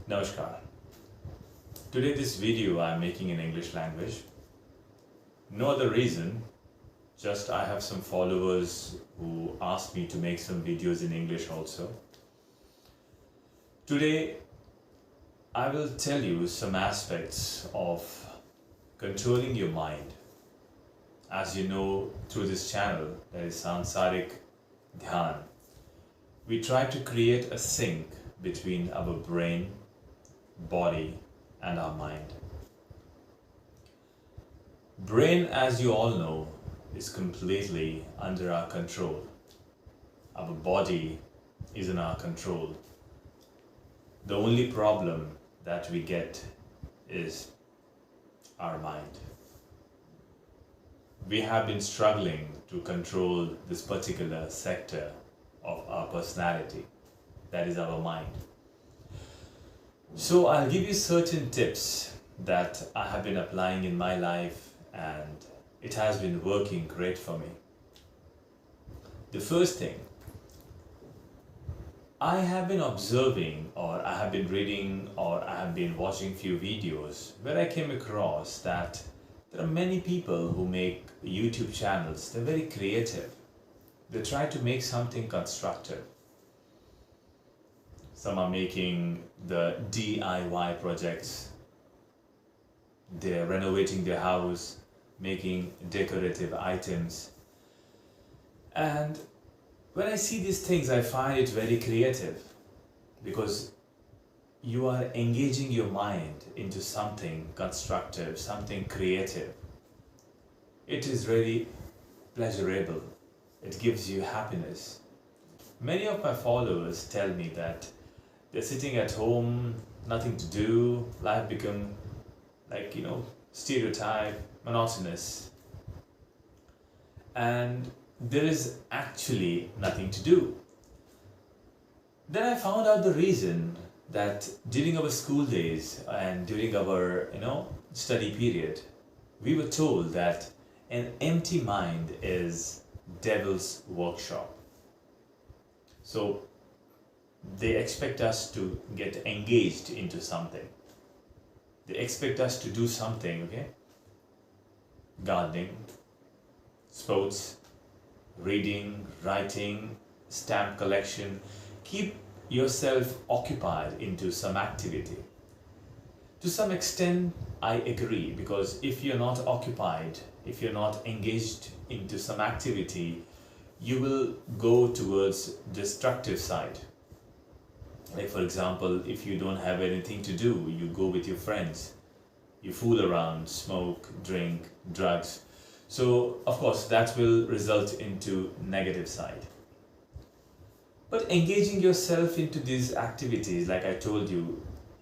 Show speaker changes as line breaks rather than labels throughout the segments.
Namaskar. Today this video I am making in English language. No other reason, just I have some followers who asked me to make some videos in English also. Today I will tell you some aspects of controlling your mind. As you know, through this channel, that is Sansarik Dhyan, we try to create a sync between our brain, body and our mind. Brain, as you all know, is completely under our control. Our body is in our control. The only problem that we get is our mind. We have been struggling to control this particular sector of our personality, that is our mind. So I'll give you certain tips that I have been applying in my life and it has been working great for me. The first thing, I have been observing, or I have been reading, or I have been watching few videos where I came across that there are many people who make YouTube channels. They're very creative. They try to make something constructive. Some are making the DIY projects. They're renovating their house, making decorative items. And when I see these things, I find it very creative because you are engaging your mind into something constructive, something creative. It is really pleasurable. It gives you happiness. Many of my followers tell me that they're sitting at home, nothing to do, life become like, stereotype, monotonous. And there is actually nothing to do. Then I found out the reason that during our school days and during our, study period, we were told that an empty mind is devil's workshop. So they expect us to get engaged into something. They expect us to do something, gardening, sports, reading, writing, stamp collection. Keep yourself occupied into some activity. To some extent, I agree, because if you're not occupied, if you're not engaged into some activity, you will go towards destructive side. Like for example, if you don't have anything to do, you go with your friends, you fool around, smoke, drink, drugs. So of course that will result into negative side. But engaging yourself into these activities, like I told you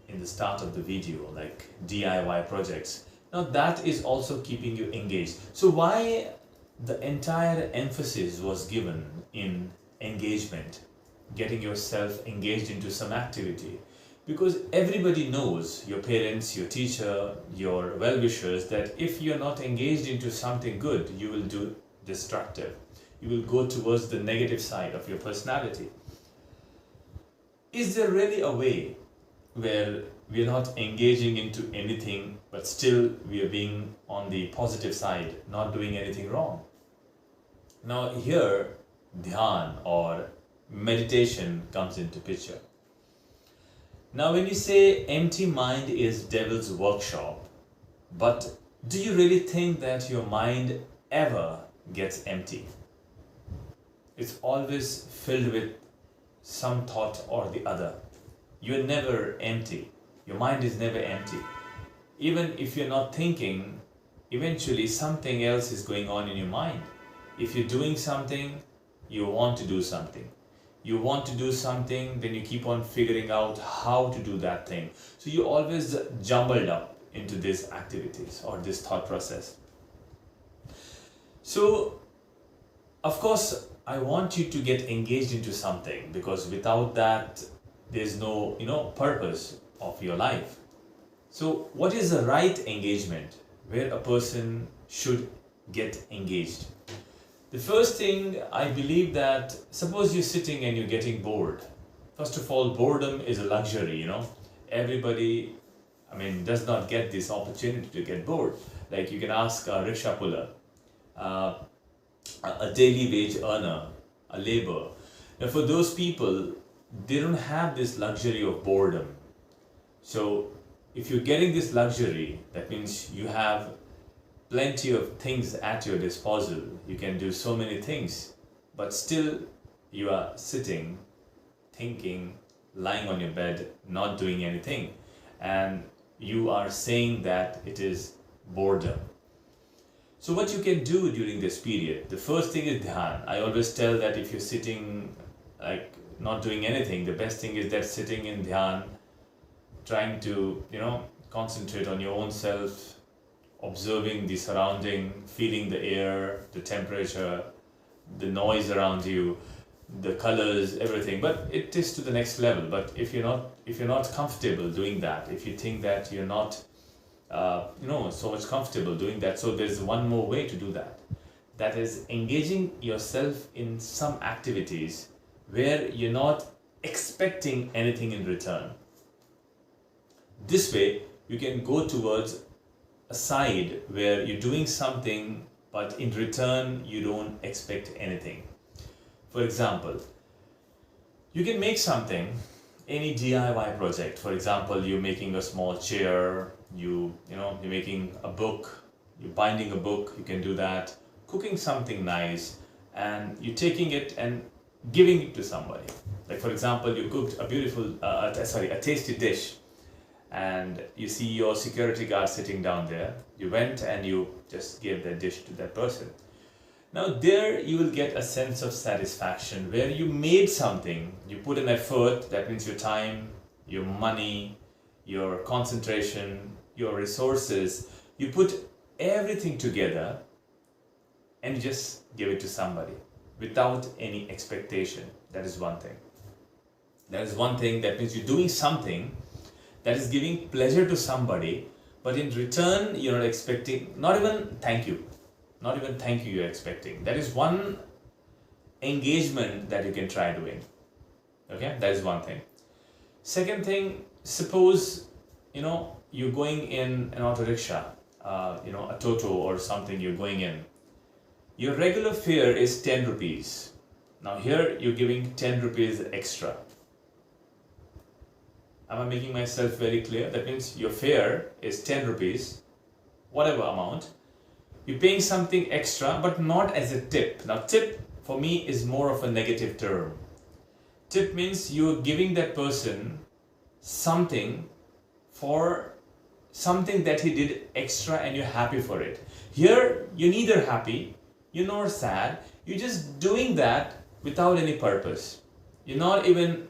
in the start of the video, like DIY projects, now that is also keeping you engaged. So why the entire emphasis was given in engagement, getting yourself engaged into some activity? Because everybody knows, your parents, your teacher, your well-wishers, that if you're not engaged into something good, you will do destructive. You will go towards the negative side of your personality. Is there really a way where we are not engaging into anything, but still we are being on the positive side, not doing anything wrong? Now here, dhyan or meditation comes into picture. Now when you say empty mind is devil's workshop, but do you really think that your mind ever gets empty? It's always filled with some thought or the other. You're never empty. Your mind is never empty. Even if you're not thinking, eventually something else is going on in your mind. If you're doing something, you want to do something. You want to do something, then you keep on figuring out how to do that thing. So you always jumbled up into these activities or this thought process. So, of course, I want you to get engaged into something, because without that, there's no, purpose of your life. So what is the right engagement where a person should get engaged? The first thing, I believe that suppose you're sitting and you're getting bored. First of all, boredom is a luxury, everybody, does not get this opportunity to get bored. Like you can ask a rickshaw puller, uh, a daily wage earner, a laborer. Now, for those people, they don't have this luxury of boredom. So, if you're getting this luxury, that means you have plenty of things at your disposal. You can do so many things, but still you are sitting, thinking, lying on your bed, not doing anything. And you are saying that it is boredom. So what you can do during this period, the first thing is dhyan. I always tell that if you're sitting like not doing anything, the best thing is that sitting in dhyan, trying to concentrate on your own self, observing the surrounding, feeling the air, the temperature, the noise around you, the colors, everything. But it is to the next level. But if you're not comfortable doing that, if you think that you're not so much comfortable doing that, so there's one more way to do that. That is engaging yourself in some activities where you're not expecting anything in return. This way, you can go towards a side where you're doing something, but in return, you don't expect anything. For example, you can make something, any DIY project. For example, you're making a small chair, you're making a book, you're binding a book, you can do that. Cooking something nice, and you're taking it and giving it to somebody. Like for example, you cooked a tasty dish, and you see your security guard sitting down there. You went and you just gave that dish to that person. Now there you will get a sense of satisfaction where you made something, you put an effort, that means your time, your money, your concentration, your resources, you put everything together and you just give it to somebody without any expectation. That is one thing. That means you're doing something that is giving pleasure to somebody, but in return you're not expecting, not even thank you you're expecting. That is one engagement that you can try doing. Okay, that is one thing. Second thing, suppose you're going in an auto rickshaw, a Toto or something, you're going in. Your regular fare is 10 rupees. Now here you're giving 10 rupees extra. Am I making myself very clear? That means your fare is 10 rupees, whatever amount. You're paying something extra, but not as a tip. Now tip for me is more of a negative term. Tip means you're giving that person something for something that he did extra and you're happy for it. Here, you're neither happy, you're nor sad, you're just doing that without any purpose. You're not even,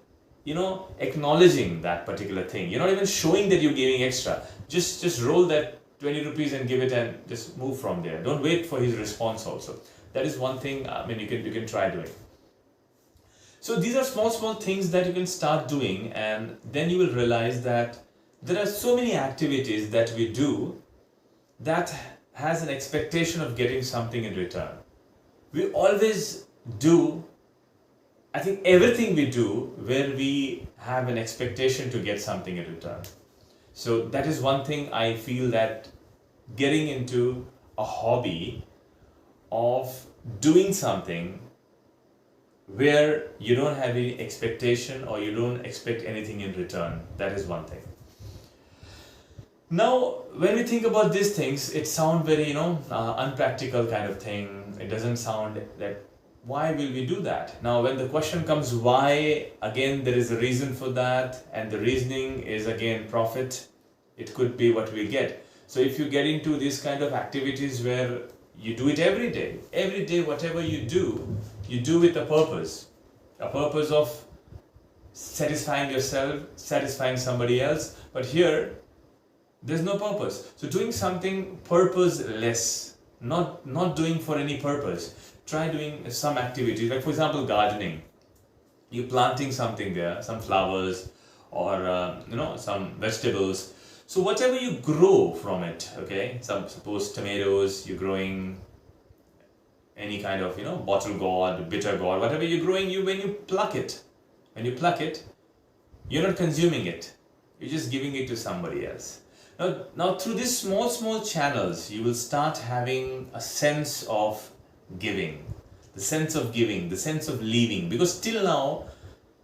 acknowledging that particular thing. You're not even showing that you're giving extra. Just roll that 20 rupees and give it and just move from there. Don't wait for his response also. That is one thing, you can try doing. So these are small things that you can start doing, and then you will realize that there are so many activities that we do that has an expectation of getting something in return. We always do, I think everything we do where we have an expectation to get something in return. So that is one thing I feel, that getting into a hobby of doing something where you don't have any expectation or you don't expect anything in return, that is one thing. Now, when we think about these things, it sounds very, unpractical kind of thing. It doesn't sound that, why will we do that? Now, when the question comes why, again, there is a reason for that, and the reasoning is again profit. It could be what we get. So if you get into these kind of activities where you do it every day, whatever you do with a purpose of satisfying yourself, satisfying somebody else. But here, there's no purpose. So doing something purposeless, not doing for any purpose. Try doing some activity, like for example, gardening. You're planting something there, some flowers or some vegetables. So whatever you grow from it, okay, suppose tomatoes, you're growing any kind of, bottle gourd, bitter gourd, whatever you're growing, when you pluck it, you're not consuming it. You're just giving it to somebody else. Now through these small channels, you will start having a sense of giving, the sense of giving, the sense of leaving. Because till now,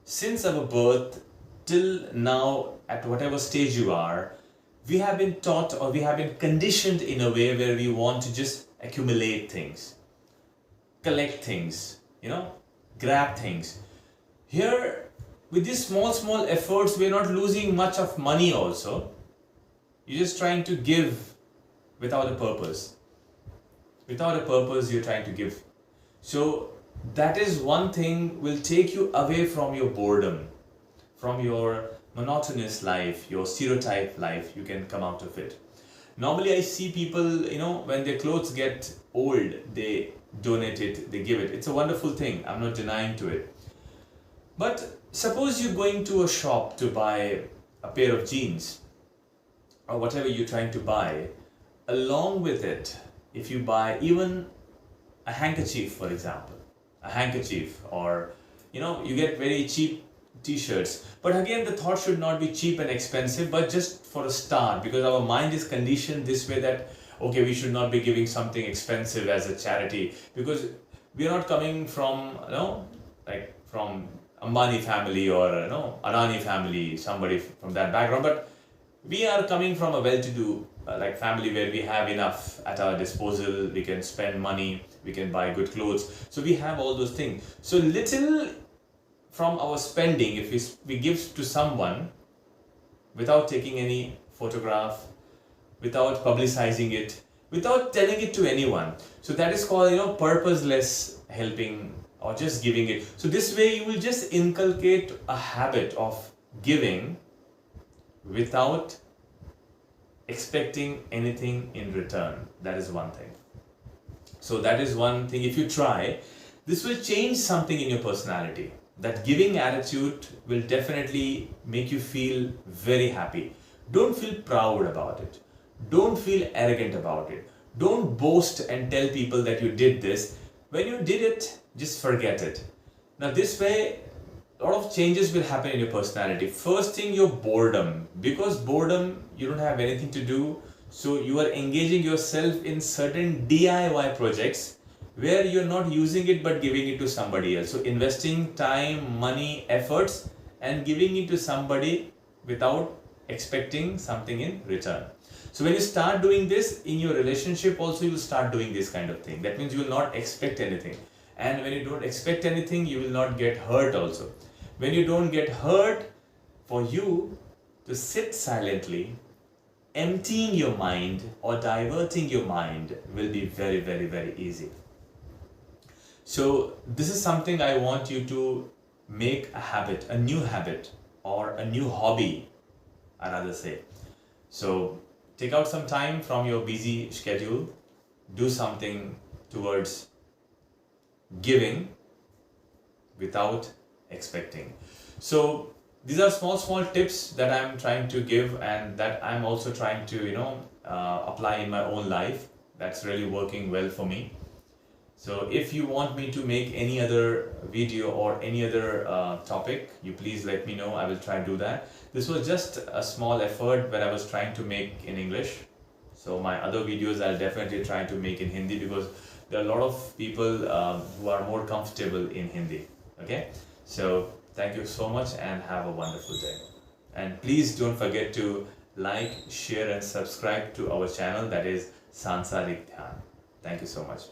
since our birth, till now, at whatever stage you are, we have been taught or we have been conditioned in a way where we want to just accumulate things, collect things, grab things. Here, with these small efforts, we're not losing much of money also. You're just trying to give without a purpose. Without a purpose, you're trying to give. So that is one thing will take you away from your boredom, from your monotonous life, your stereotype life. You can come out of it. Normally I see people, when their clothes get old, they donate it, they give it. It's a wonderful thing. I'm not denying to it. But suppose you're going to a shop to buy a pair of jeans or whatever you're trying to buy. Along with it, if you buy even a handkerchief, for example, a handkerchief, or you get very cheap t-shirts. But again, the thought should not be cheap and expensive, but just for a start, because our mind is conditioned this way that okay, we should not be giving something expensive as a charity, because we are not coming from like from Ambani family or Adani family, somebody from that background, but we are coming from a well-to-do family where we have enough at our disposal. We can spend money, we can buy good clothes, so we have all those things. So little from our spending, if we give to someone without taking any photograph, without publicizing it, without telling it to anyone, so that is called purposeless helping or just giving it. So this way you will just inculcate a habit of giving without expecting anything in return. That is one thing. So that is one thing. If you try, this will change something in your personality. That giving attitude will definitely make you feel very happy. Don't feel proud about it. Don't feel arrogant about it. Don't boast and tell people that you did this. When you did it, just forget it. Now this way, a lot of changes will happen in your personality. First thing, your boredom. Because boredom, you don't have anything to do. So you are engaging yourself in certain DIY projects where you're not using it but giving it to somebody else. So investing time, money, efforts and giving it to somebody without expecting something in return. So when you start doing this in your relationship also, you will start doing this kind of thing. That means you will not expect anything. And when you don't expect anything, you will not get hurt also. When you don't get hurt, for you to sit silently, emptying your mind or diverting your mind will be very, very, very easy. So this is something I want you to make a habit, a new habit or a new hobby, I rather say. So take out some time from your busy schedule, do something towards giving without expecting. So these are small tips that I'm trying to give and that I'm also trying to apply in my own life. That's really working well for me. So if you want me to make any other video or any other topic, you please let me know. I will try to do that. This was just a small effort that I was trying to make in English. So my other videos I'll definitely try to make in Hindi, because there are a lot of people who are more comfortable in Hindi. Okay, so thank you so much and have a wonderful day. And please don't forget to like, share and subscribe to our channel, that is Sansarik Dhyan. Thank you so much.